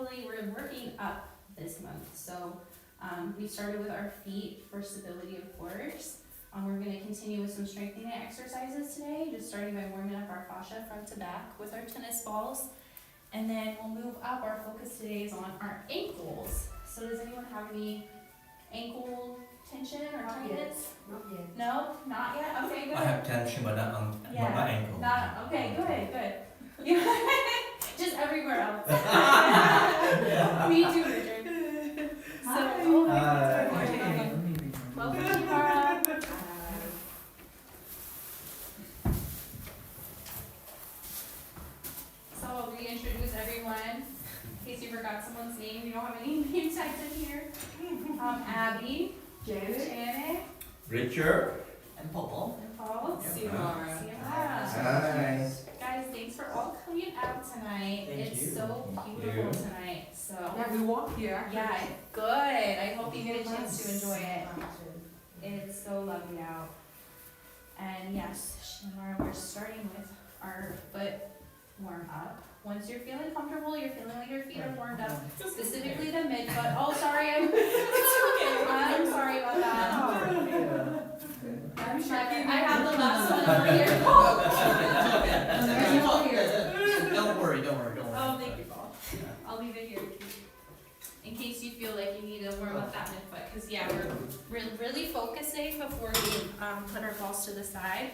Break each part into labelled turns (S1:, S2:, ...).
S1: slowly, we're working up this month. So we started with our feet for stability, of course. We're going to continue with some strengthening exercises today, just starting by warming up our fascia front to back with our tennis balls. And then we'll move up. Our focus today is on our ankles. So does anyone have any ankle tension or tightness?
S2: Not yet.
S1: No, not yet? Okay, good.
S3: I have tension, but not on not my ankle.
S1: Not, okay, good. Yeah. Just everywhere else. Me too, Richard. So, welcome, Kimara. So I'll reintroduce everyone. In case you forgot someone's name, we don't have any name tags in here. Abby, Janet,
S3: Richard.
S4: And Paul.
S1: and Paul.
S4: Ciara.
S3: Hi.
S1: Guys, thanks for all coming out tonight.
S4: Thank
S1: It's
S4: you.
S1: so
S3: Thank
S1: beautiful
S3: you.
S1: tonight. So
S2: Yeah, we walk here.
S1: yeah, good. I hope you get a chance to enjoy it. It's so lovely out. And yes, Shamara, we're starting with our foot warm up. Once you're feeling comfortable, you're feeling like your feet are warmed up, specifically the mid foot. Oh, sorry, I'm sorry about that. I'm checking. I have the last one over here.
S4: Don't worry.
S1: Oh, thank you, Paul. I'll leave it here in case you feel like you need to warm up that midfoot. Because yeah, we're really focusing before we put our balls to the side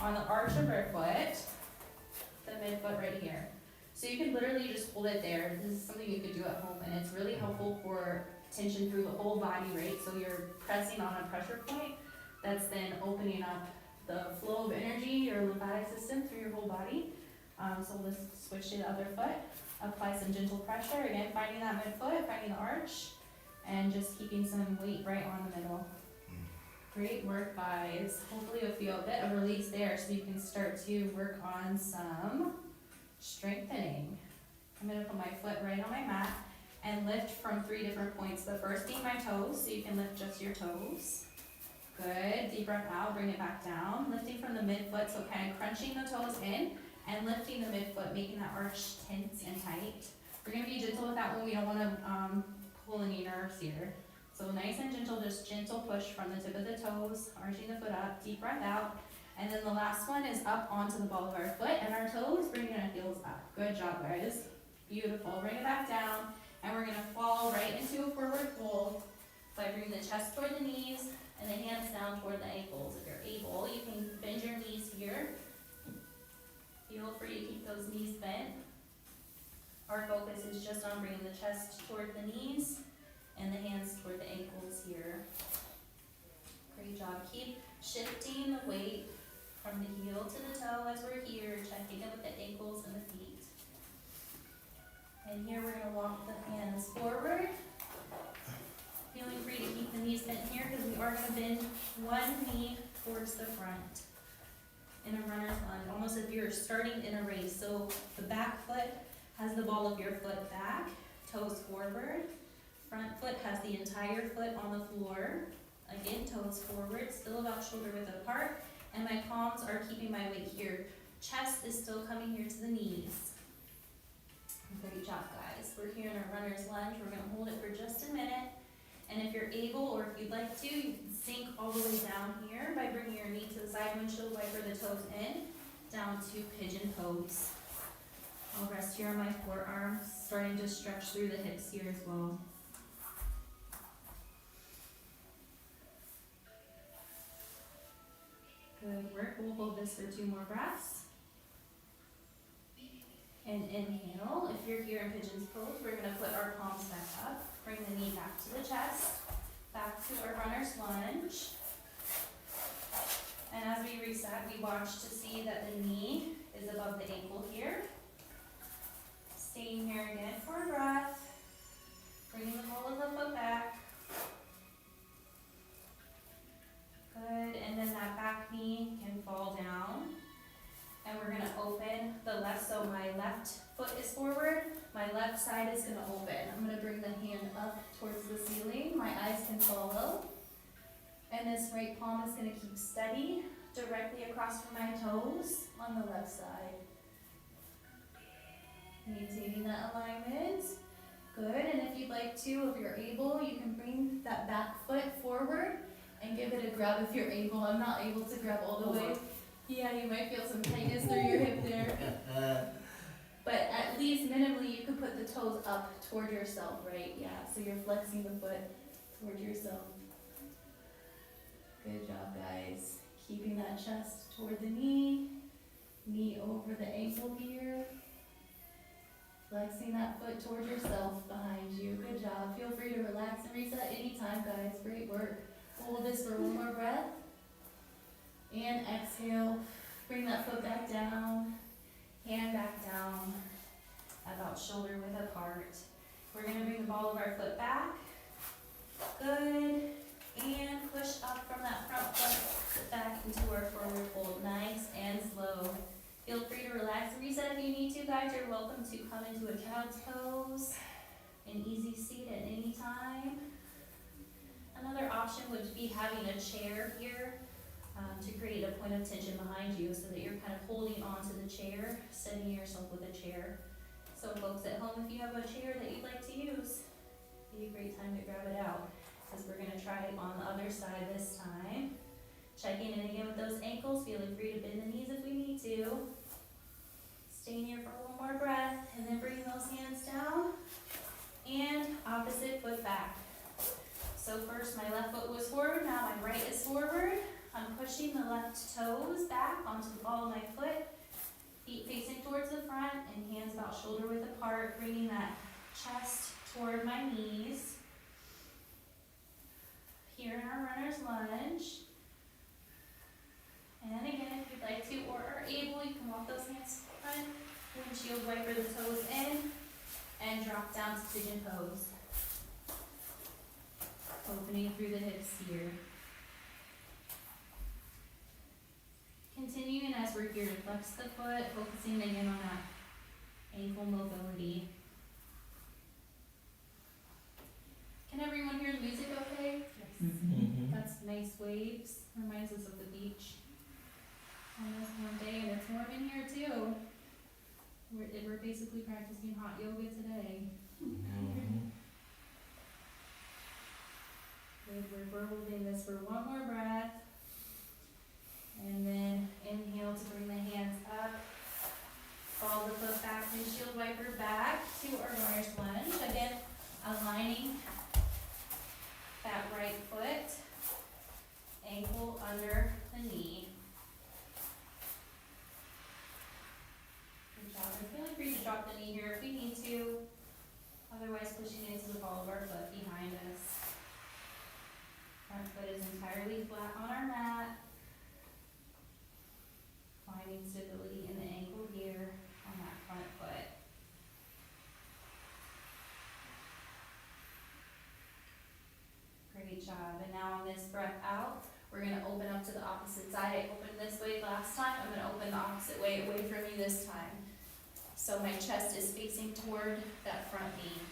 S1: on the arch of our foot, the midfoot right here. So you can literally just hold it there. This is something you could do at home, and it's really helpful for tension through the whole body, right? So you're pressing on a pressure point that's then opening up the flow of energy, your lymphatic system through your whole body. So let's switch to the other foot. Apply some gentle pressure. Again, finding that midfoot, finding the arch, and just keeping some weight right on the middle. Great work, guys. Hopefully you'll feel a bit of release there so you can start to work on some strengthening. I'm gonna put my foot right on my mat and lift from 3 different points. The first being my toes, so you can lift just your toes. Good. Deep breath out, bring it back down. Lifting from the midfoot, so kind of crunching the toes in and lifting the midfoot, making that arch tense and tight. We're gonna be gentle with that one. We don't wanna pull any nerves here. So nice and gentle, just gentle push from the tip of the toes, arching the foot up, deep breath out. And then the last one is up onto the ball of our foot and our toes, bringing our heels up. Good job, guys. Beautiful. Bring it back down, and we're gonna fall right into a forward fold by bringing the chest toward the knees and the hands down toward the ankles. If you're able, you can bend your knees here. Feel free to keep those knees bent. Our focus is just on bringing the chest toward the knees and the hands toward the ankles here. Great job. Keep shifting the weight from the heel to the toe as we're here, checking in with the ankles and the feet. And here we're going to walk the hands forward. Feeling free to keep the knees bent here because we are going to bend one knee towards the front in a runner's lunge, almost as if you're starting in a race. So the back foot has the ball of your foot back, toes forward. Front foot has the entire foot on the floor. Again, toes forward, still about shoulder width apart. And my palms are keeping my weight here. Chest is still coming here to the knees. Great job, guys. We're here in our runner's lunge. We're going to hold it for just a minute. And if you're able, or if you'd like to, you can sink all the way down here by bringing your knee to the side, windshield wiper the toes in, down to pigeon pose. I'll rest here on my forearms, starting to stretch through the hips here as well. Good work. We'll hold this for 2 more breaths. And inhale. If you're here in pigeon's pose, we're going to put our palms back up. Bring the knee back to the chest. Back to our runner's lunge. And as we reset, we watch to see that the knee is above the ankle here. Staying here again for a breath. Bringing the ball of the foot back. Good, and then that back knee can fall down. And we're gonna open the left, so my left foot is forward, my left side is gonna open. I'm gonna bring the hand up towards the ceiling, my eyes can follow. And this right palm is gonna keep steady, directly across from my toes on the left side. Maintaining that alignment. Good, and if you'd like to, if you're able, you can bring that back foot forward and give it a grab if you're able. I'm not able to grab all the way. Yeah, you might feel some tightness through your hip there. But at least minimally you could put the toes up toward yourself, right? Yeah, so you're flexing the foot toward yourself. Good job, guys. Keeping that chest toward the knee over the ankle here. Flexing that foot toward yourself behind you. Good job. Feel free to relax and reset anytime, guys. Great work. Hold this for one more breath. And exhale. Bring that foot back down. Hand back down. About shoulder width apart. We're going to bring the ball of our foot back. Good. And push up from that front foot back into our forward fold. Nice and slow. Feel free to relax and reset if you need to, guys. You're welcome to come into a child's pose. An easy seat at any time. Another option would be having a chair here to create a point of tension behind you so that you're kind of holding onto the chair, steadying yourself with a chair. So folks at home, if you have a chair that you'd like to use, it'd be a great time to grab it out because we're going to try it on the other side this time. Checking in again with those ankles, feeling free to bend the knees if we need to. Staying here for one more breath and then bring those hands down and opposite foot back. So first my left foot was forward, now my right is forward. I'm pushing the left toes back onto the ball of my foot, feet facing towards the front and hands about shoulder width apart, bringing that chest toward my knees. Here in our runner's lunge. And again, if you'd like to or are able, you can walk those hands to the front, windshield wiper the toes in, and drop down to pigeon pose. Opening through the hips here. Continuing as we're here to flex the foot, focusing again on that ankle mobility. Can everyone hear the music okay? Yes.
S3: Mm-hmm.
S1: That's nice waves. Reminds us of the beach on this warm day, and it's warm in here too. We're basically practicing hot yoga today.
S3: Mm-hmm.
S1: Good, we're holding this for one more breath. And then inhale to bring the hands up. Ball the foot back, windshield wiper back to our runner's lunge. Again, aligning that right foot, ankle under the knee. Good job. And feeling free to drop the knee here if we need to. Otherwise, pushing into the ball of our foot behind us. Front foot is entirely flat on our mat. Finding stability in the ankle here on that front foot. Great job. And now on this breath out, we're going to open up to the opposite side. I opened this way last time. I'm going to open the opposite way away from you this time. So my chest is facing toward that front knee.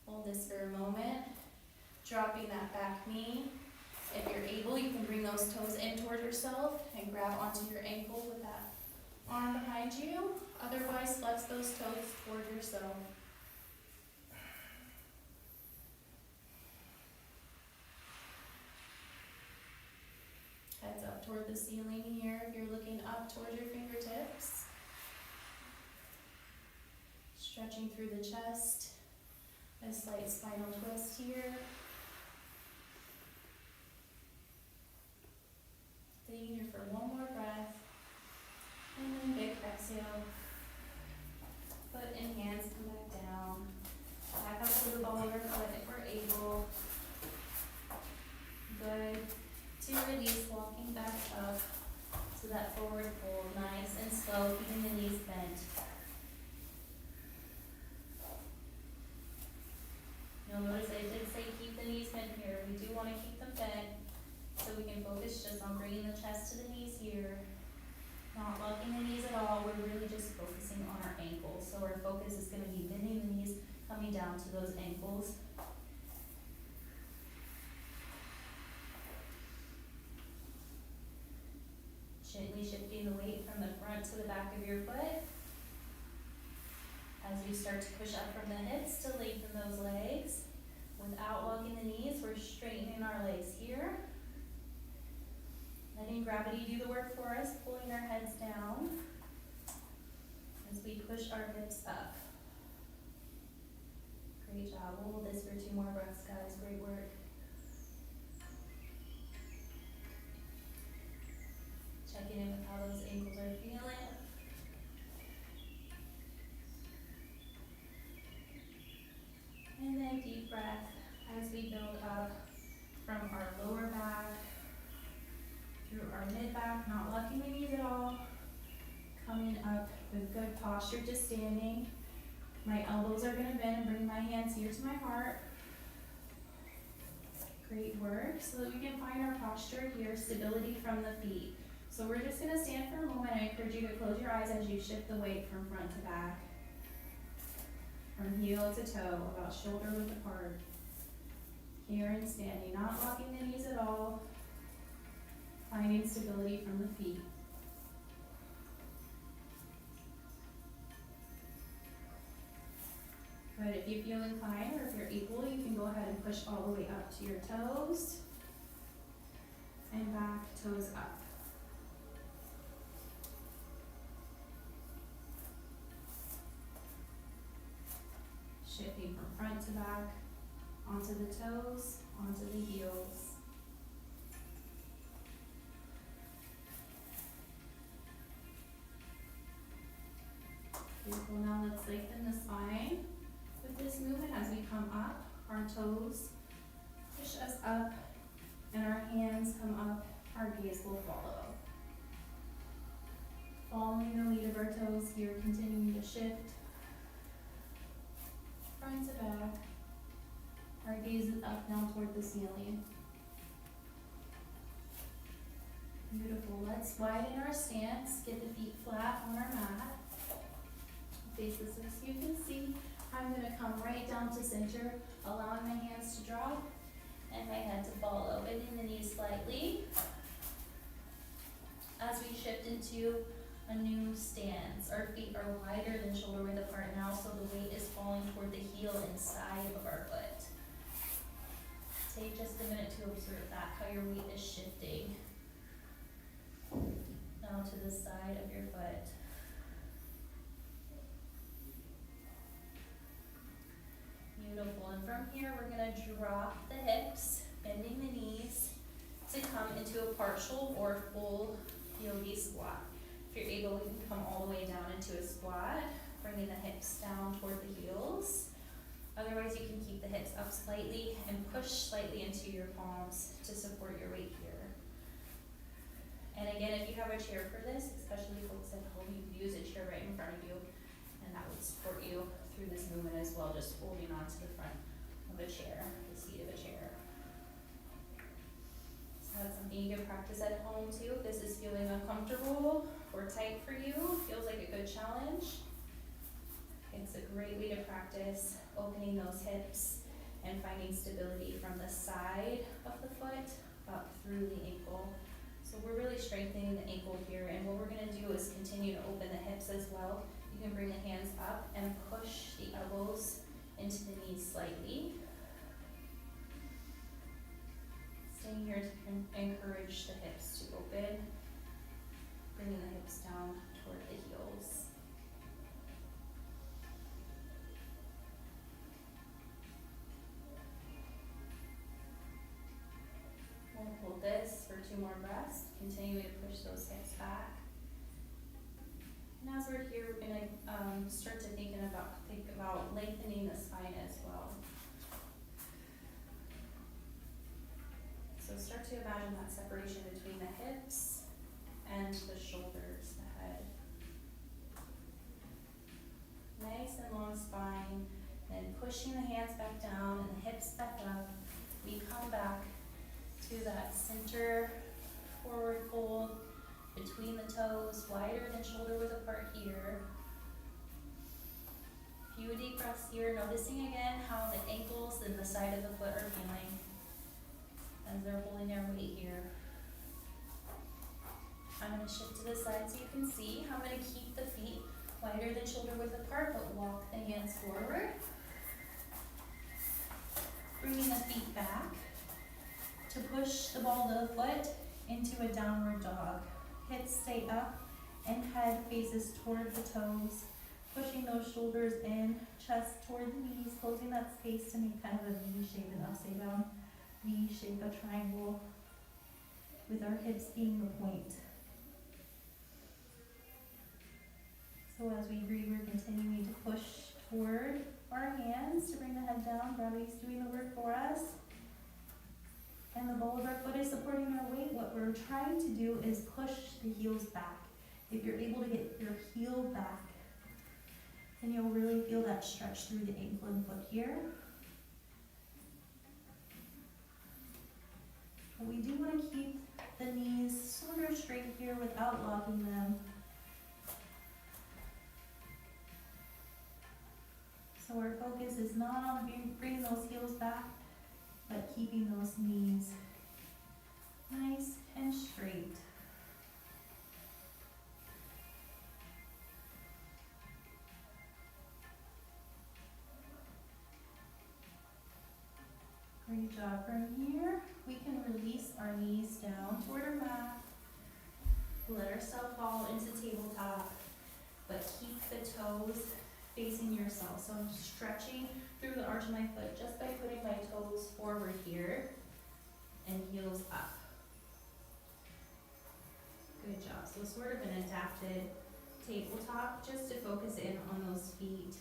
S1: Hold this for a moment. Dropping that back knee. If you're able, you can bring those toes in toward yourself and grab onto your ankle with that arm behind you. Otherwise, flex those toes toward yourself. Heads up toward the ceiling here if you're looking up toward your fingertips. Stretching through the chest. A slight spinal twist here. Staying here for one more breath. And then big exhale. Foot and hands come back down. Back up to the ball of your foot if we're able. Good. To release, walking back up to that forward fold. Nice and slow, keeping the knees bent. You'll notice I did say keep the knees bent here. We do want to keep them bent so we can focus just on bringing the chest to the knees here. Not locking the knees at all. We're really just focusing on our ankles. So our focus is going to be bending the knees, coming down to those ankles. Gently shifting the weight from the front to the back of your foot. we start to push up from the hips to lengthen those legs. Without walking the knees, we're straightening our legs here. Letting gravity do the work for us, pulling our heads down as we push our hips up. Great job. We'll hold this for 2 more breaths, guys. Great work. Checking in with how those ankles are feeling. And then deep breath as we build up from our lower back through our mid back, not locking the knees at all. Coming up with good posture to standing. My elbows are going to bend and bring my hands here to my heart. Great work. So that we can find our posture here, stability from the feet. So we're just going to stand for a moment. I encourage you to close your eyes as you shift the weight from front to back. From heel to toe, about shoulder width apart. Here and standing, not locking the knees at all. Finding stability from the feet. Good, if you feel inclined or if you're able, you can go ahead and push all the way up to your toes. And back, toes up. Shifting from front to back, onto the toes, onto the heels. Beautiful, now let's lengthen the spine. With this movement, as we come up, our toes push us up and our hands come up, our gaze will follow. Following the lead of our toes here, continuing to shift. Front to back. Our gaze is up now toward the ceiling. Beautiful. Let's widen our stance. Get the feet flat on our mat. Face this way so you can see. I'm going to come right down to center, allowing my hands to drop and my head to follow. Bending the knees slightly as we shift into a new stance. Our feet are wider than shoulder width apart now, so the weight is falling toward the heel inside of our foot. Take just a minute to observe that, how your weight is shifting. Now to the side of your foot. Beautiful, and from here we're going to drop the hips, bending the knees to come into a partial or full yogi squat. If you're able, you can come all the way down into a squat, bringing the hips down toward the heels. Otherwise, you can keep the hips up slightly and push slightly into your palms to support your weight here. And again, if you have a chair for this, especially folks at home, you can use a chair right in front of you, and that would support you through this movement as well, just holding on to the front of a chair, the seat of a chair. So that's something you can practice at home too. If this is feeling uncomfortable or tight for you, feels like a good challenge, it's a great way to practice opening those hips and finding stability from the side of the foot up through the ankle. So we're really strengthening the ankle here, and what we're going to do is continue to open the hips as well. You can bring the hands up and push the elbows into the knees slightly. Staying here to encourage the hips to open, bringing the hips down toward the heels. We'll hold this for 2 more breaths, continuing to push those hips back. And as we're here, we're going to start to think about lengthening the spine as well. So start to imagine that separation between the hips and the shoulders, the head. Nice and long spine, then pushing the hands back down and the hips back up. We come back to that center forward fold between the toes, wider than shoulder width apart here. Few deep breaths here, noticing again how the ankles and the side of the foot are feeling as they're holding their weight here. I'm going to shift to the side so you can see. I'm going to keep the feet wider wider than shoulder width apart, but walk the hands forward. Bringing the feet back to push the ball of the foot into a downward dog. Hips stay up and head faces toward the toes. Pushing those shoulders in, chest toward the knees, closing that space to make kind of a V shape, an upside down V shape, a triangle, with our hips being the point. So as we breathe, we're continuing to push toward our hands to bring the head down. Gravity's doing the work for us. And the ball of our foot is supporting our weight. What we're trying to do is push the heels back. If you're able to get your heel back, then you'll really feel that stretch through the ankle and foot here. But we do want to keep the knees sort of straight here without locking them. So our focus is not on bringing those heels back, but keeping those knees nice and straight. Great job. From here, we can release our knees down toward our mat. Let ourselves fall into tabletop, but keep the toes facing yourself. So I'm stretching through the arch of my foot just by putting my toes forward here and heels up. Good job. So sort of an adapted tabletop just to focus in on those feet.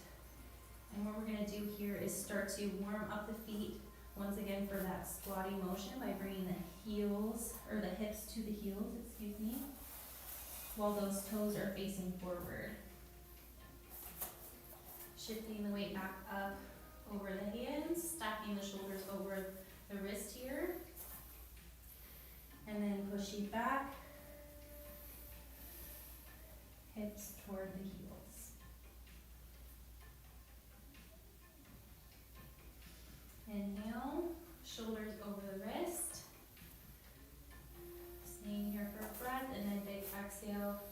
S1: And what we're going to do here is start to warm up the feet once again for that squatty motion by bringing the heels, or the hips to the heels, excuse me, while those toes are facing forward. Shifting the weight back up over the hands, stacking the shoulders over the wrist here, and then pushing back, hips toward the heels. Inhale, shoulders over the wrist. Staying here for a breath, and then big exhale.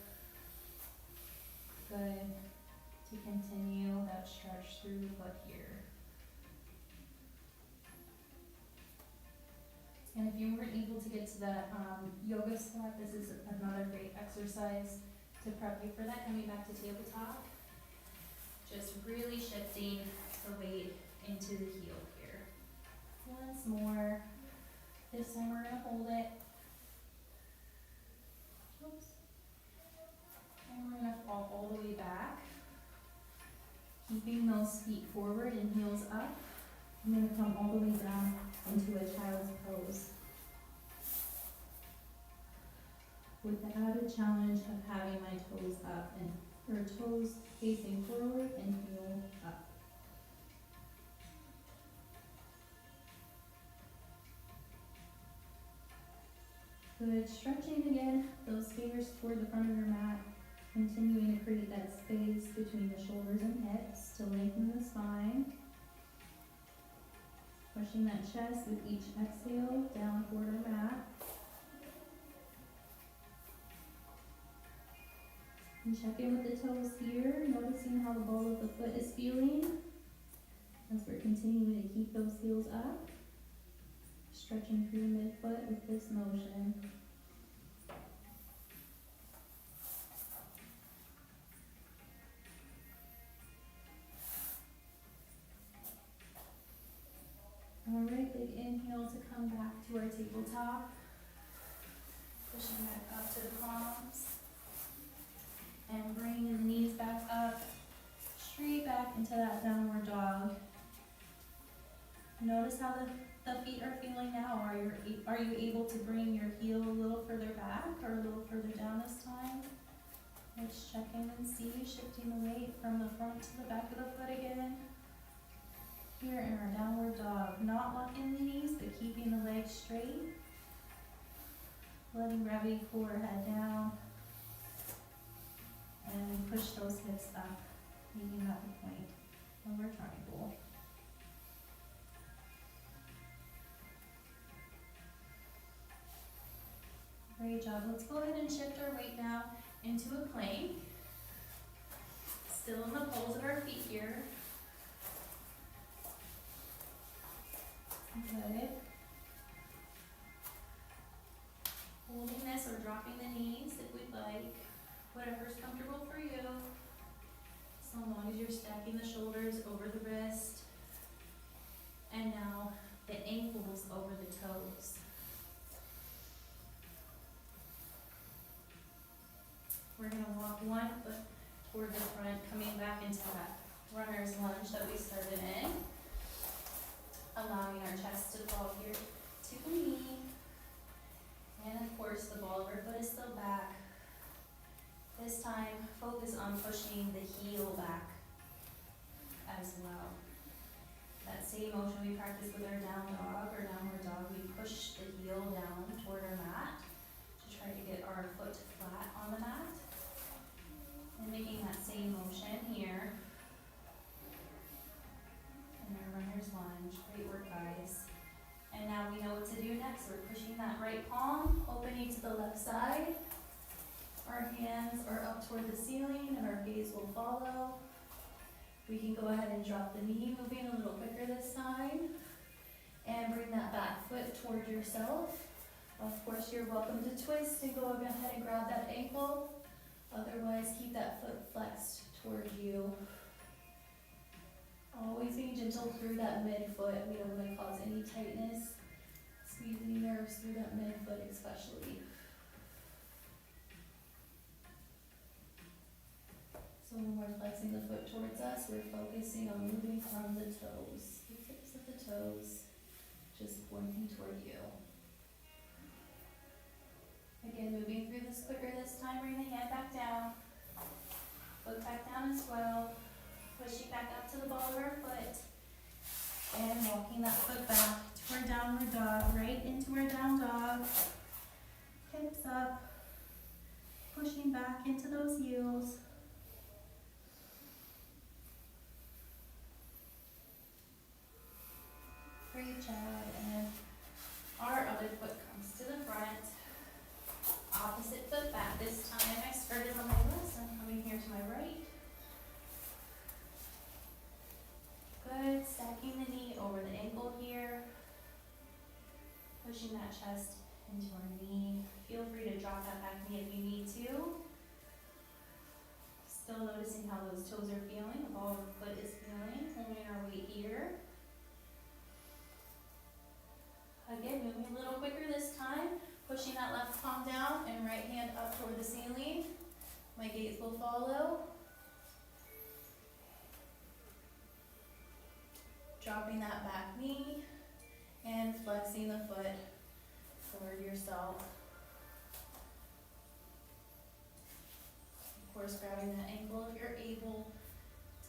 S1: Good. To continue that stretch through the foot here. And if you weren't able to get to that yoga squat, this is another great exercise to prep you for that. Coming back to tabletop, just really shifting the weight into the heel here. Once more. This time we're going to hold it. Oops. And we're going to fall all the way back. Keeping those feet forward and heels up. I'm going to come all the way down into a child's pose. With the added challenge of having my toes up or toes facing forward and heel up. Good. Stretching again, those fingers toward the front of your mat. Continuing to create that space between the shoulders and hips to lengthen the spine. Pushing that chest with each exhale down toward our mat. And check in with the toes here, noticing how the ball of the foot is feeling as we're continuing to keep those heels up. Stretching through the midfoot with this motion. Alright, big inhale to come back to our tabletop. Pushing back up to the palms. And bringing the knees back up, straight back into that downward dog. Notice how the feet are feeling now. Are you able to bring your heel a little further back or a little further down this time? Let's check in and see, shifting the weight from the front to the back of the foot again. Here in our downward dog, not locking the knees, but keeping the legs straight. Letting gravity pull our head down. And push those hips up, making that the point of our triangle. Great job. Let's go ahead and shift our weight now into a plank. Still in the poles of our feet here. Good. Holding this or dropping the knees if we'd like. Whatever's comfortable for you. So long as you're stacking the shoulders over the wrist. And now the ankles over the toes. We're gonna walk one foot toward the front, coming back into that runner's lunge that we started in. Allowing our chest to fall here to the knee. And of course the ball of our foot is still back. This time, focus on pushing the heel back as well. That same motion we practiced with our down dog or downward dog, we push the heel down toward our mat to try to get our foot flat on the mat. And making that same motion here. And our runner's lunge. Great work, guys. And now we know what to do next. We're pushing that right palm, opening to the left side. Our hands are up toward the ceiling and our gaze will follow. We can go ahead and drop the knee, moving a little quicker this time. And bring that back foot toward yourself. Of course, you're welcome to twist and go ahead and grab that ankle. Otherwise, keep that foot flexed toward you. Always being gentle through that midfoot. We don't want to cause any tightness. Squeeze any nerves through that midfoot especially. So when we're flexing the foot towards us, we're focusing on moving from the toes. The tips of the toes just pointing toward you. Again, moving through this quicker this time, bring the hand back down. Foot back down as well. Pushing back up to the ball of our foot. And walking that foot back to our downward dog, right into our down dog. Hips up. Pushing back into those heels. Great job. And our other foot comes to the front. Opposite foot back. This time I started on my left, so I'm coming here to my right. Good. Stacking the knee over the ankle here. Pushing that chest into our knee. Feel free to drop that back knee if you need to. Still noticing how those toes are feeling, the ball of the foot is feeling. Holding our weight here. Again, moving a little quicker this time. Pushing that left palm down and right hand up toward the ceiling. My gaze will follow. Dropping that back knee and flexing the foot toward yourself. Of course, grabbing that ankle if you're able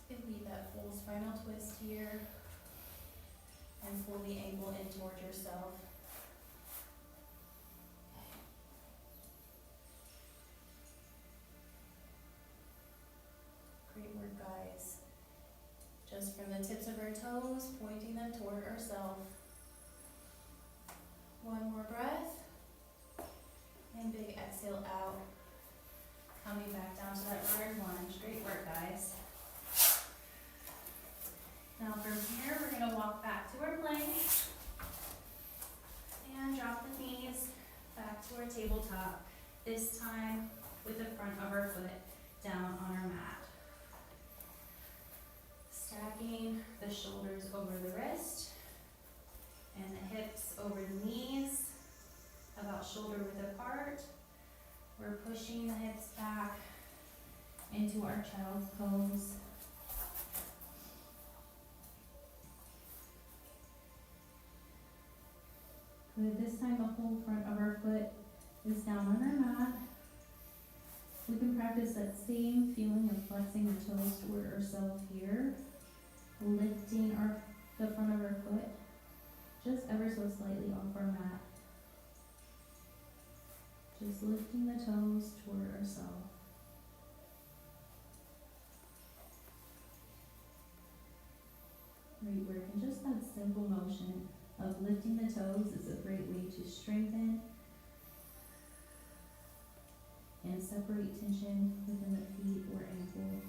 S1: to lead that full spinal twist here and pull the ankle in toward yourself. Great work, guys. Just from the tips of our toes, pointing them toward ourselves. One more breath. And big exhale out. Coming back down to that runner's lunge. Great work, guys. Now from here, we're going to walk back to our plank. And drop the knees back to our tabletop. This time with the front of our foot down on our mat. Stacking the shoulders over the wrist and the hips over the knees, about shoulder width apart. We're pushing the hips back into our child's pose. Good. This time the whole front of our foot is down on our mat. We can practice that same feeling of flexing the toes toward ourselves here. Lifting the front of our foot just ever so slightly off our mat. Just lifting the toes toward ourselves. Great work. And just that simple motion of lifting the toes is a great way to strengthen and separate tension within the feet or ankle.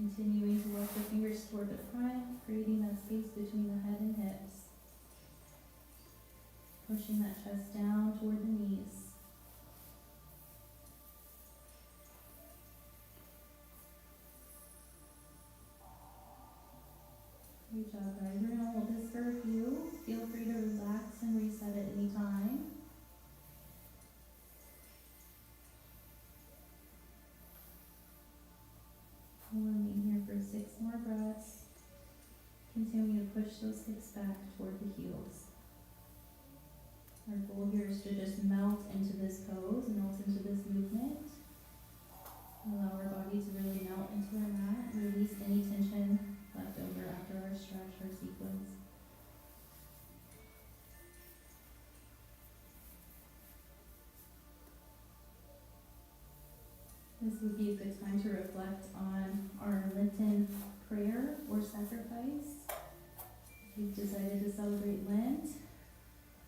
S2: Continuing to walk the fingers toward the front, creating that space between the head and hips. Pushing that chest down toward the knees. Great job, guys. We're gonna hold this for a few. Feel free to relax and reset at any time. We'll remain here for 6 more breaths. Continue to push those hips back toward the heels. Our goal here is to just melt into this pose, melt into this movement. Allow our body to really melt into our mat. Release any tension left over after our stretch or sequence. This would be a good time to reflect on our Lenten prayer or sacrifice. If you've decided to celebrate Lent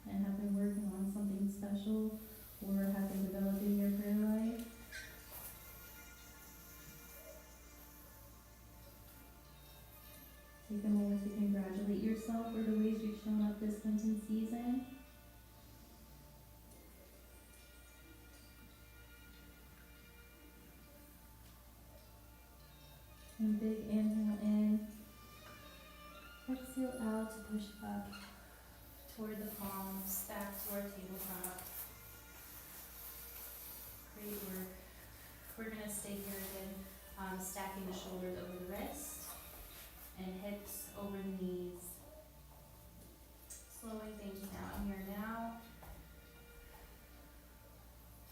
S2: and have been working on something special or have been developing your prayer life, take a moment to congratulate yourself for the ways you've shown up this Lenten season. And big inhale in, exhale out to push up toward the palms, back to our tabletop. Great work. We're going to stay here again, stacking the shoulders over the wrist and hips over the knees. Slowing things down here now.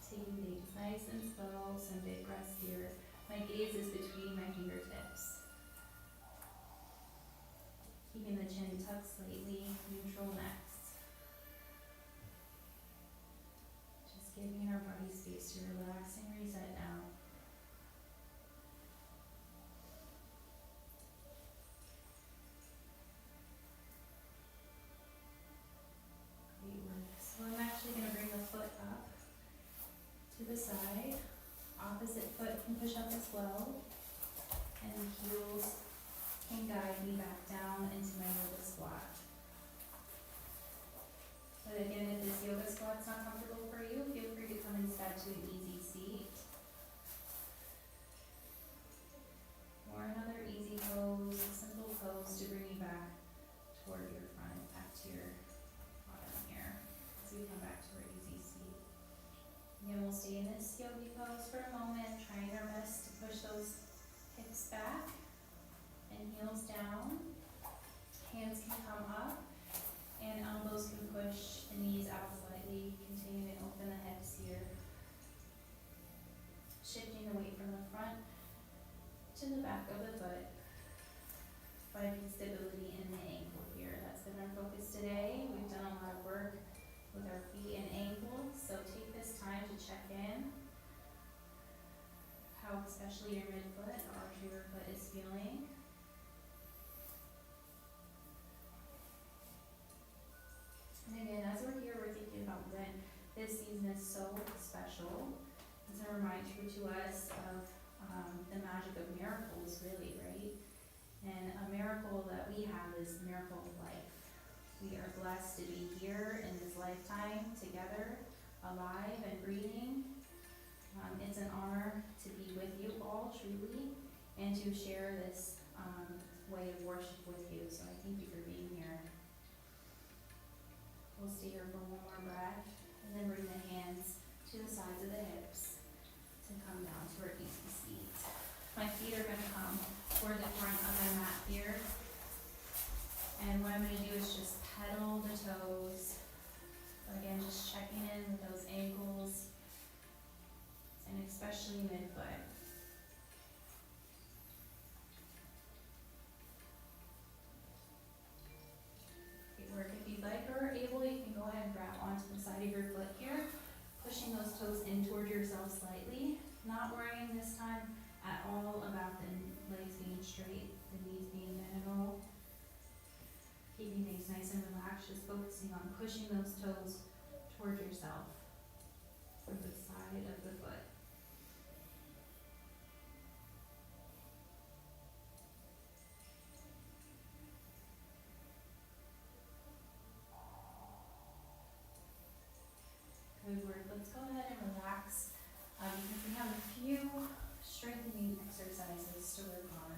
S2: Taking things nice and slow, some big breaths here. My gaze is between my fingertips. Keeping the chin tucked slightly, neutral next. Just giving our body space to relax and reset now. Great work. So I'm actually going to bring the foot up to the side. Opposite foot can push up as well, and the heels can guide me back down into my yoga squat. But again, if this yoga squat's not comfortable for you, feel free to come instead to an easy seat. Or another easy pose, a simple pose to bring you back toward your front, back to your bottom here, as we come back to our easy seat. Again, we'll stay in this yogi pose for a moment, trying our best to push those hips back and heels down. Hands can come up and elbows can push the knees out slightly. Continue to open the hips here. Shifting the weight from the front to the back of the foot. Finding stability in the ankle here. That's been our focus today. We've done a lot of work with our feet and ankles, so take this time to check in how especially your midfoot, the arch of your foot is feeling. And again, as we're here, we're thinking about Lent. This season is so special. It's a reminder to us of the magic of miracles, really, right? And a miracle that we have is the miracle of life. We are blessed to be here in this lifetime together, alive and breathing. It's an honor to be with you all, truly, and to share this way of worship with you. So I thank you for being here. We'll stay here for one more breath, and then bring the hands to the sides of the hips to come down to our easy seat. My feet are going to come toward the front of my mat here. And what I'm going to do is just pedal the toes. Again, just checking in with those ankles, and especially midfoot. Great work. If you'd like or are able, you can go ahead and grab onto the side of your foot here, pushing those toes in toward yourself slightly. Not worrying this time at all about the legs being straight, the knees being bent at all. Keeping things nice and relaxed, just focusing on pushing those toes toward yourself from the side of the foot. because we have a few strengthening exercises to work on.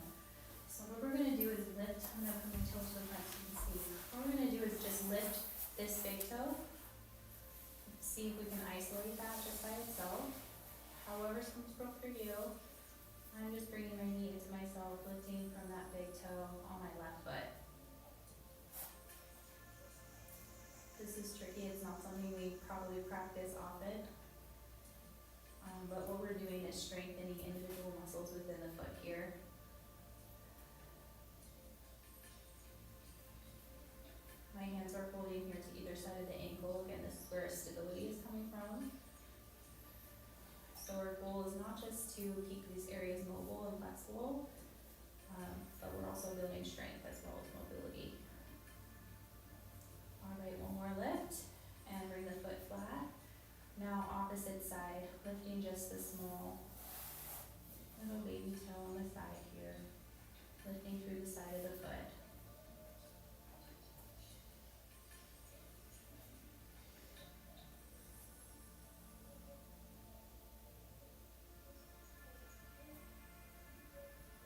S2: So what we're gonna do is lift, I'm gonna put my toe to the front so you can see. What we're gonna do is just lift this big toe. See if we can isolate that just by itself. However's comfortable for you. I'm just bringing my knee into myself, lifting from that big toe on my left foot. This is tricky, it's not something we probably practice often. But what we're doing is strengthening individual muscles within the foot here. My hands are holding here to either side of the ankle. Again, this is where stability is coming from. So our goal is not just to keep these areas mobile and flexible, but we're also building strength as well as mobility. All right, one more lift, and bring the foot flat. Now opposite side, lifting just the small little baby toe on the side here, lifting through the side of the foot.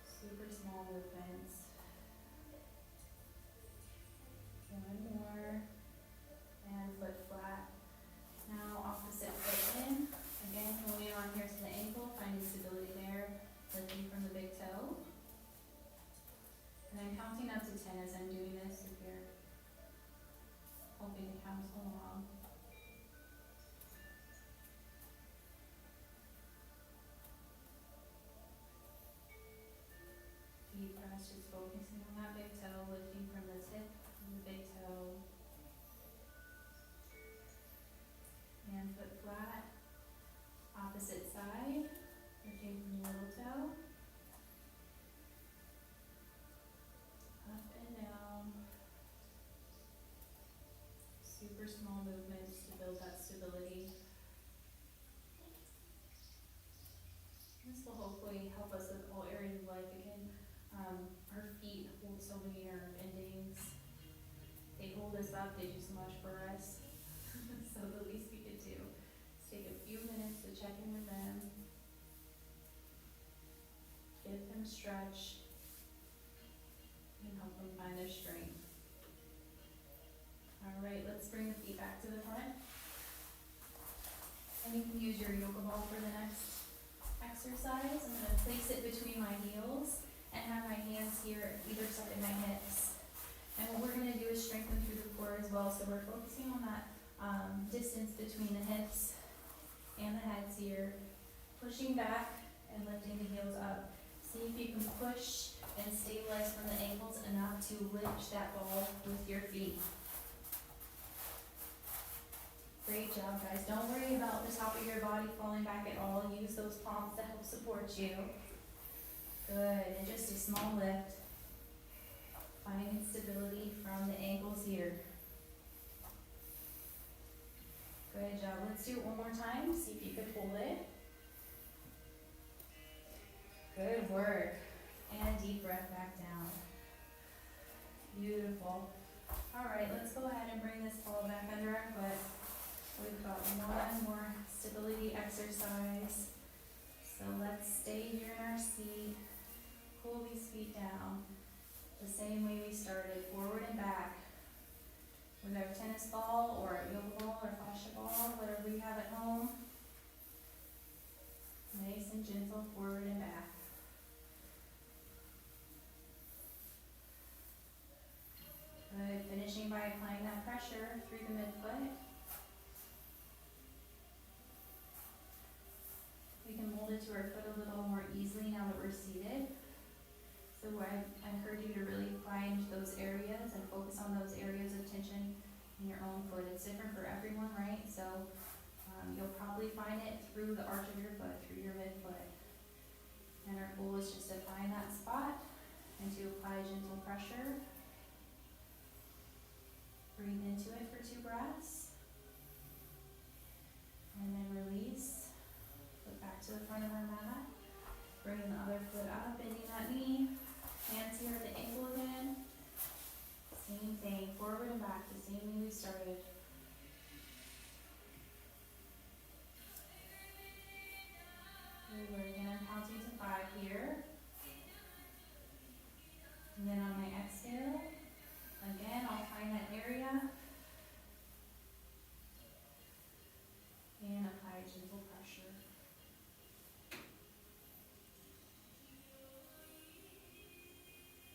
S2: Super small movements. One more, and foot flat. Now opposite foot in, again holding on here to the ankle, finding stability there, lifting from the big toe. And I'm counting up to 10 as I'm doing this, if you're hoping to count along. Deep breaths, just focusing on that big toe, lifting from the tip of the big toe. And foot flat, opposite side, lifting from the little toe. Up and down. Super small movements to build that stability. This will hopefully help us with all areas of life again. Our feet hold so many nerve endings. They hold us up, they do so much for us. So the least we could do is take a few minutes to check in with them, give them a stretch, and help them find their strength. All right, let's bring the feet back to the front. And you can use your yoga ball for the next exercise. I'm going to place it between my heels and have my hands here either side of my hips. And what we're going to do is strengthen through the core as well. So we're focusing on that distance between the hips and the heads here, pushing back and lifting the heels up. See if you can push and stabilize from the ankles enough to lift that ball with your feet. Great job, guys. Don't worry about the top of your body falling back at all. Use those palms to help support you. Good, and just a small lift. Finding stability from the ankles here. Good job. Let's do it one more time. See if you could hold it. Good work. And deep breath back down. Beautiful. All right, let's go ahead and bring this ball back under our foot. We've got one more stability exercise. So let's stay here in our seat. Pull these feet down the same way we started, forward and back. With our tennis ball or our yoga ball or fascia ball, whatever we have at home. Nice and gentle, forward and back. Good, finishing by applying that pressure through the midfoot. We can mold it to our foot a little more easily now that we're seated. So I encourage you to really find those areas and focus on those areas of tension in your own foot. It's different for everyone, right? So you'll probably find it through the arch of your foot, through your midfoot. And our goal is just to find that spot and to apply gentle pressure. Breathe into it for 2 breaths. And then release. Foot back to the front of our mat. Bring the other foot up, bending that knee. Hands here at the ankle again. Same thing, forward and back, the same way we started.